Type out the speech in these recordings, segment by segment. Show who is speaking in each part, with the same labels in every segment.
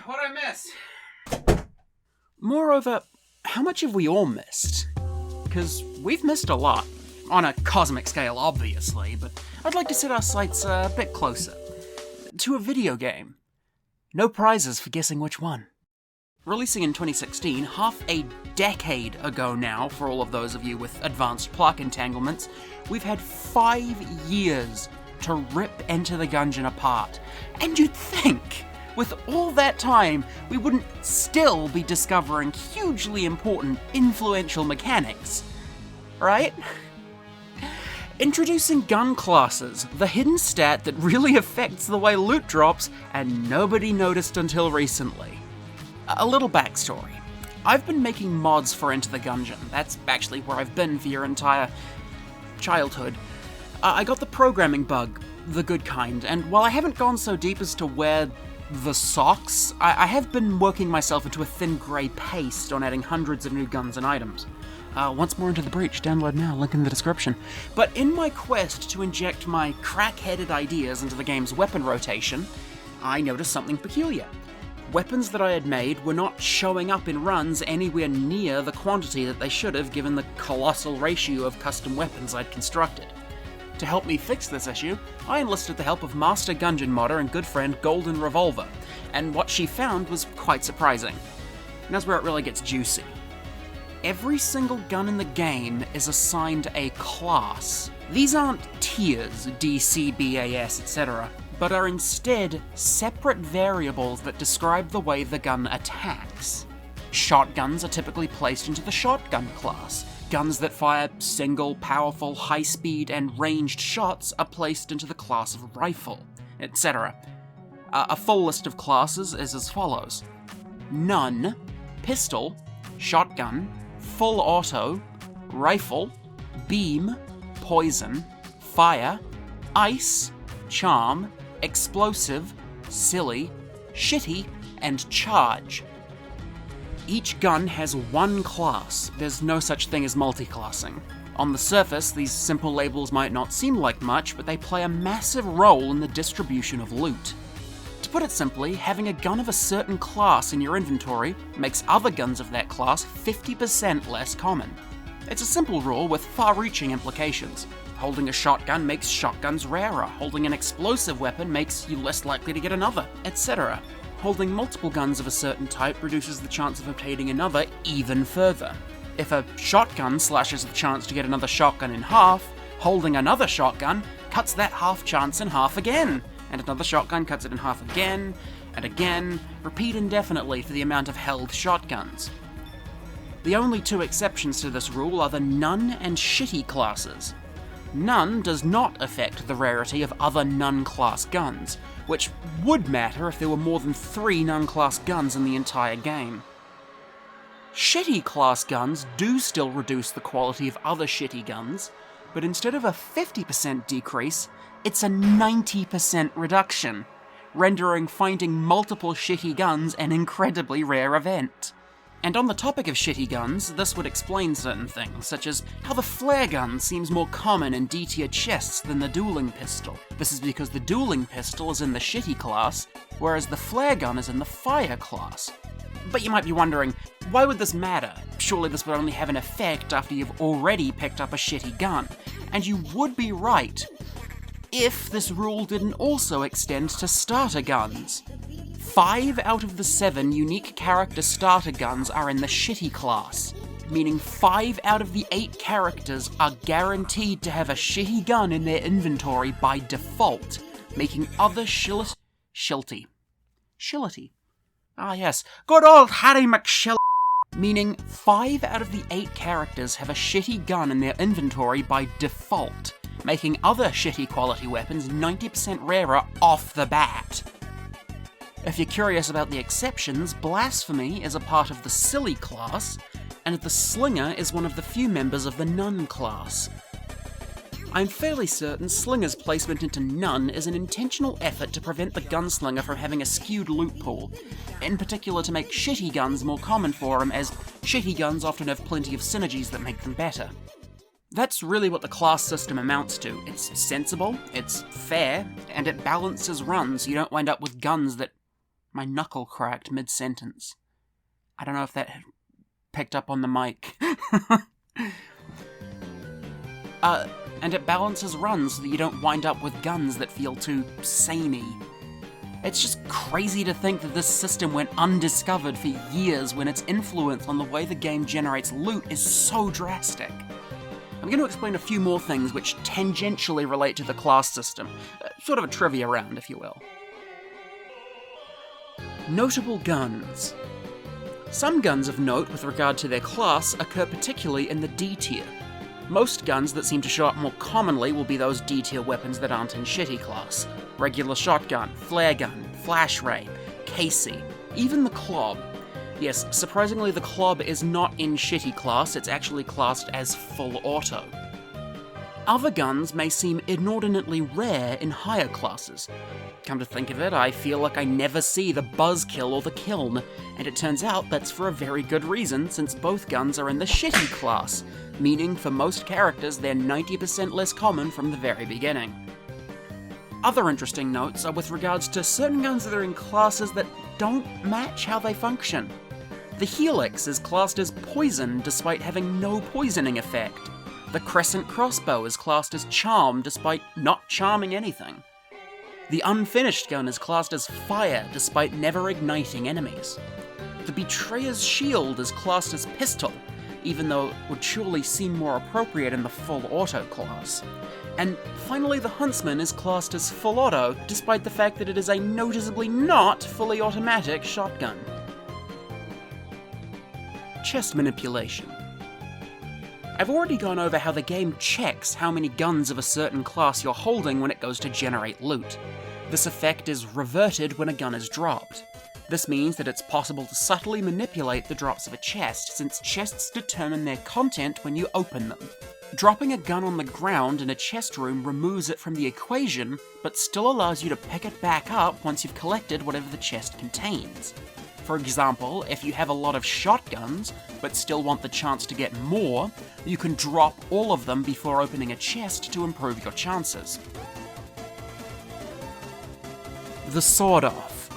Speaker 1: What'd I miss?
Speaker 2: Moreover, how much have we all missed? Because we've missed a lot. On a cosmic scale, obviously, but I'd like to set our sights a bit closer. To a video game. No prizes for guessing which one. Releasing in 2016, half a decade ago now, for all of those of you with advanced Plug entanglements, we've had 5 years to rip Enter the Gungeon apart. And you'd think, with all that time, we wouldn't still be discovering hugely important, influential mechanics. Right? Introducing gun classes, the hidden stat that really affects the way loot drops, and nobody noticed until recently. A little backstory. I've been making mods for Enter the Gungeon. That's actually where I've been for your entire childhood. I got the programming bug, the good kind, and while I haven't gone so deep as to wear the socks, I have been working myself into a thin grey paste on adding hundreds of new guns and items. Once more Into the Breach, download now, link in the description. But in my quest to inject my crack-headed ideas into the game's weapon rotation, I noticed something peculiar. Weapons that I had made were not showing up in runs anywhere near the quantity that they should have given the colossal ratio of custom weapons I'd constructed. To help me fix this issue, I enlisted the help of Master Gungeon modder and good friend Golden Revolver, and what she found was quite surprising. And that's where it really gets juicy. Every single gun in the game is assigned a class. These aren't tiers, D, C, B, A, S, etc., but are instead separate variables that describe the way the gun attacks. Shotguns are typically placed into the shotgun class. Guns that fire single, powerful, high-speed, and ranged shots are placed into the class of rifle, etc. A full list of classes is as follows: None, Pistol, Shotgun, Full Auto, Rifle, Beam, Poison, Fire, Ice, Charm, Explosive, Silly, Shitty, and Charge. Each gun has one class. There's no such thing as multiclassing. On the surface, these simple labels might not seem like much, but they play a massive role in the distribution of loot. To put it simply, having a gun of a certain class in your inventory makes other guns of that class 50% less common. It's a simple rule with far-reaching implications. Holding a shotgun makes shotguns rarer, holding an explosive weapon makes you less likely to get another, etc. Holding multiple guns of a certain type reduces the chance of obtaining another even further. If a shotgun slashes the chance to get another shotgun in half, holding another shotgun cuts that half chance in half again, and another shotgun cuts it in half again, and again, repeat indefinitely for the amount of held shotguns. The only 2 exceptions to this rule are the None and Shitty classes. None does not affect the rarity of other None-class guns, which would matter if there were more than 3 None-class guns in the entire game. Shitty-class guns do still reduce the quality of other shitty guns, but instead of a 50% decrease, it's a 90% reduction, rendering finding multiple shitty guns an incredibly rare event. And on the topic of shitty guns, this would explain certain things, such as how the flare gun seems more common in D-tier chests than the dueling pistol. This is because the dueling pistol is in the shitty class, whereas the flare gun is in the fire class. But you might be wondering, why would this matter? Surely this would only have an effect after you've already picked up a shitty gun. And you would be right, if this rule didn't also extend to starter guns. 5 out of the 7 unique character starter guns are in the shitty class, meaning 5 out of the 8 characters are guaranteed to have a shitty gun in their inventory by default, making other shillity. Ah yes, good old Harry McShill. Meaning 5 out of the 8 characters have a shitty gun in their inventory by default, making other shitty quality weapons 90% rarer off the bat. If you're curious about the exceptions, Blasphemy is a part of the Silly class, and the Slinger is one of the few members of the None class. I'm fairly certain Slinger's placement into None is an intentional effort to prevent the gunslinger from having a skewed loot pool, in particular to make shitty guns more common for him, as shitty guns often have plenty of synergies that make them better. That's really what the class system amounts to. It's sensible, it's fair, and it balances runs so you don't wind up with guns that My knuckle cracked mid-sentence. I don't know if that picked up on the mic. And it balances runs so that you don't wind up with guns that feel too samey. It's just crazy to think that this system went undiscovered for years when its influence on the way the game generates loot is so drastic. I'm going to explain a few more things which tangentially relate to the class system, sort of a trivia round, if you will. Notable guns. Some guns of note with regard to their class occur particularly in the D tier. Most guns that seem to show up more commonly will be those D tier weapons that aren't in shitty class. Regular shotgun, flare gun, flash ray, Casey, even the club. Yes, surprisingly the club is not in shitty class, it's actually classed as full auto. Other guns may seem inordinately rare in higher classes. Come to think of it, I feel like I never see the buzzkill or the kiln, and it turns out that's for a very good reason since both guns are in the shitty class, meaning for most characters they're 90% less common from the very beginning. Other interesting notes are with regards to certain guns that are in classes that don't match how they function. The Helix is classed as poison despite having no poisoning effect. The Crescent Crossbow is classed as charm despite not charming anything. The Unfinished gun is classed as fire despite never igniting enemies. The Betrayer's Shield is classed as pistol, even though it would surely seem more appropriate in the full auto class. And finally, the Huntsman is classed as full auto, despite the fact that it is a noticeably not fully automatic shotgun. Chest manipulation. I've already gone over how the game checks how many guns of a certain class you're holding when it goes to generate loot. This effect is reverted when a gun is dropped. This means that it's possible to subtly manipulate the drops of a chest, since chests determine their content when you open them. Dropping a gun on the ground in a chest room removes it from the equation, but still allows you to pick it back up once you've collected whatever the chest contains. For example, if you have a lot of shotguns, but still want the chance to get more, you can drop all of them before opening a chest to improve your chances. The Sword Off.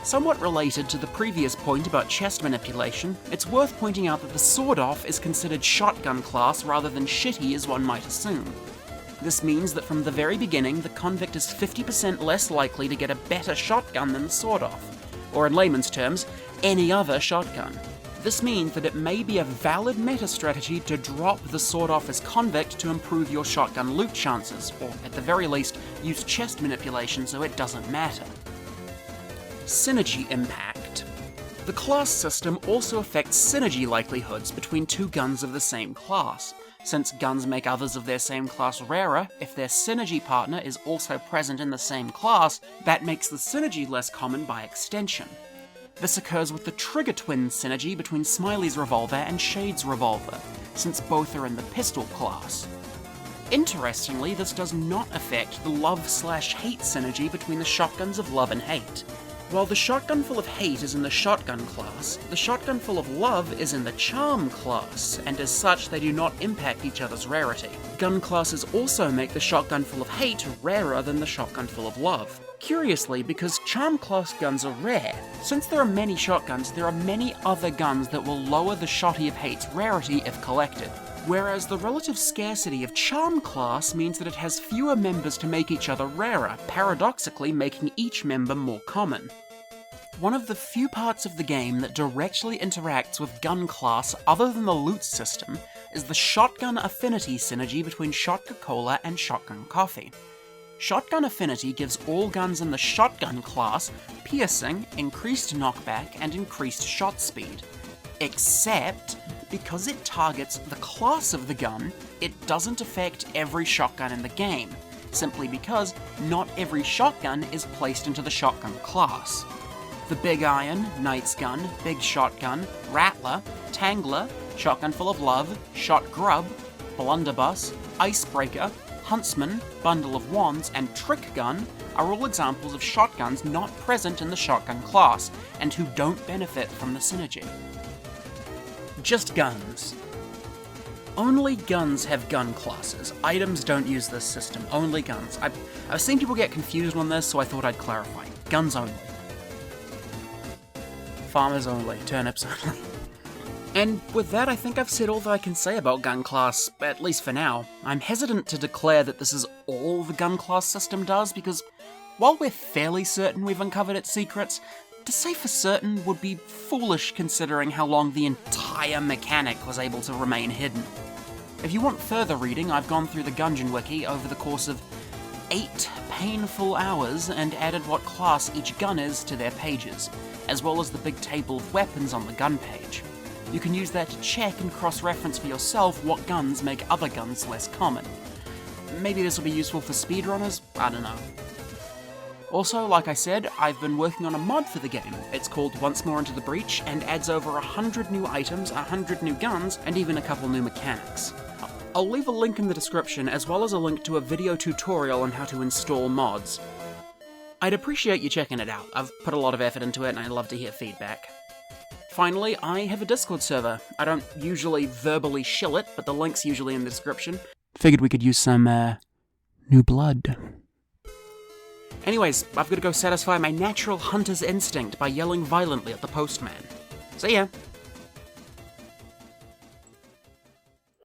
Speaker 2: Somewhat related to the previous point about chest manipulation, it's worth pointing out that the Sword Off is considered shotgun class rather than shitty as one might assume. This means that from the very beginning, the convict is 50% less likely to get a better shotgun than the Sword Off, or in layman's terms, any other shotgun. This means that it may be a valid meta strategy to drop the Sword Off as convict to improve your shotgun loot chances, or at the very least, use chest manipulation so it doesn't matter. Synergy impact. The class system also affects synergy likelihoods between two guns of the same class. Since guns make others of their same class rarer, if their synergy partner is also present in the same class, that makes the synergy less common by extension. This occurs with the Trigger Twin synergy between Smiley's revolver and Shade's revolver, since both are in the pistol class. Interestingly, this does not affect the Love/Hate synergy between the shotguns of Love and Hate. While the Shotgun Full of Hate is in the Shotgun class, the Shotgun Full of Love is in the Charm class, and as such they do not impact each other's rarity. Gun classes also make the Shotgun Full of Hate rarer than the Shotgun Full of Love. Curiously, because Charm class guns are rare, since there are many shotguns, there are many other guns that will lower the Shotty of Hate's rarity if collected. Whereas the relative scarcity of Charm class means that it has fewer members to make each other rarer, paradoxically making each member more common. One of the few parts of the game that directly interacts with gun class other than the loot system is the Shotgun Affinity synergy between Shotgun Cola and Shotgun Coffee. Shotgun Affinity gives all guns in the Shotgun class piercing, increased knockback, and increased shot speed. Except, because it targets the class of the gun, it doesn't affect every shotgun in the game, simply because not every shotgun is placed into the shotgun class. The Big Iron, Knight's Gun, Big Shotgun, Rattler, Tangler, Shotgun Full of Love, Shot Grub, Blunderbuss, Icebreaker, Huntsman, Bundle of Wands, and Trick Gun are all examples of shotguns not present in the shotgun class, and who don't benefit from the synergy. Just guns. Only guns have gun classes. Items don't use this system, only guns. I've seen people get confused on this, so I thought I'd clarify. Guns only. farmers only, turnips only. And with that, I think I've said all that I can say about gun class, at least for now. I'm hesitant to declare that this is all the gun class system does, because while we're fairly certain we've uncovered its secrets, to say for certain would be foolish considering how long the entire mechanic was able to remain hidden. If you want further reading, I've gone through the Gungeon wiki over the course of 8 painful hours and added what class each gun is to their pages, as well as the big table of weapons on the gun page. You can use that to check and cross-reference for yourself what guns make other guns less common. Maybe this will be useful for speedrunners? I don't know. Also, like I said, I've been working on a mod for the game. It's called Once More Into the Breach, and adds over 100 new items, 100 new guns, and even a couple new mechanics. I'll leave a link in the description, as well as a link to a video tutorial on how to install mods. I'd appreciate you checking it out. I've put a lot of effort into it, and I'd love to hear feedback. Finally, I have a Discord server. I don't usually verbally shill it, but the link's usually in the description. Figured we could use some, new blood. Anyways, I've got to go satisfy my natural hunter's instinct by yelling violently at the postman. See ya!